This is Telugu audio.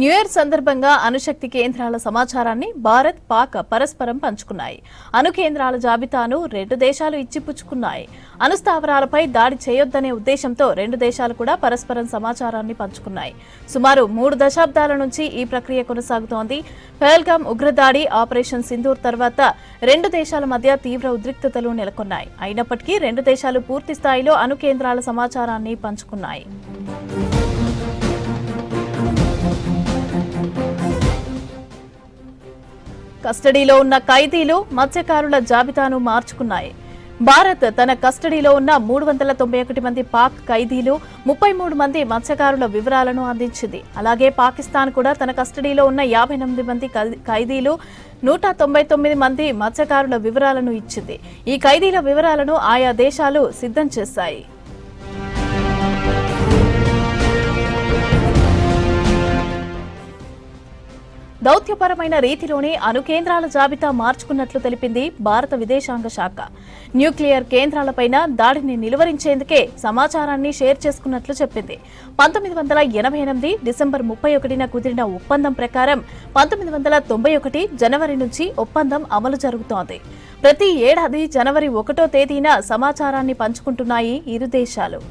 న్యూ ఇయర్ సందర్భంగా అణుశక్తి కేంద్రాల సమాచారాన్ని భారత్, పాక్ పరస్పరం పంచుకున్నాయి. అణు కేంద్రాల జాబితాను రెండు దేశాలు ఇచ్చిపుచ్చుకున్నాయి. అణు స్థావరాలపై దాడి చేయొద్దనే ఉద్దేశంతో రెండు దేశాలు కూడా పరస్పరం సమాచారాన్ని పంచుకున్నాయి. సుమారు 3 దశాబ్దాల నుంచి ఈ ప్రక్రియ కొనసాగుతోంది. పహల్గామ్ ఉగ్రదాడి, ఆపరేషన్ సింధూర్ తర్వాత రెండు దేశాల మధ్య తీవ్ర ఉద్రిక్తతలు నెలకొన్నాయి. అయినప్పటికీ రెండు దేశాలు పూర్తి స్థాయిలో అణు కేంద్రాల సమాచారాన్ని పంచుకున్నాయి. కస్టడీలో ఉన్న ఖైదీలు, మత్స్యకారుల జాబితాను మార్చుకున్నాయి. భారత్ తన కస్టడీలో ఉన్న 391 మంది పాక్ ఖైదీలు, 33 మంది మత్స్యకారుల వివరాలను అందించింది. అలాగే పాకిస్తాన్ కూడా తన కస్టడీలో ఉన్న 58 మంది ఖైదీలు, 199 మంది మత్స్యకారుల వివరాలను ఇచ్చింది. ఈ ఖైదీల వివరాలను ఆయా దేశాలు సిద్ధం చేశాయి. దౌత్యపరమైన రీతిలోనే అణు కేంద్రాల జాబితా మార్చుకున్నట్లు తెలిపింది భారత విదేశాంగ శాఖ. న్యూక్లియర్ కేంద్రాలపైన దాడిని నిలువరించేందుకే సమాచారాన్ని షేర్ చేసుకున్నట్లు చెప్పింది. 1988 డిసెంబర్ 31న కుదిరిన ఒప్పందం ప్రకారం 1991 జనవరి నుంచి ఒప్పందం అమలు జరుగుతోంది. ప్రతి ఏడాది జనవరి 1వ తేదీన సమాచారాన్ని పంచుకుంటున్నాయి ఇరు దేశాలు.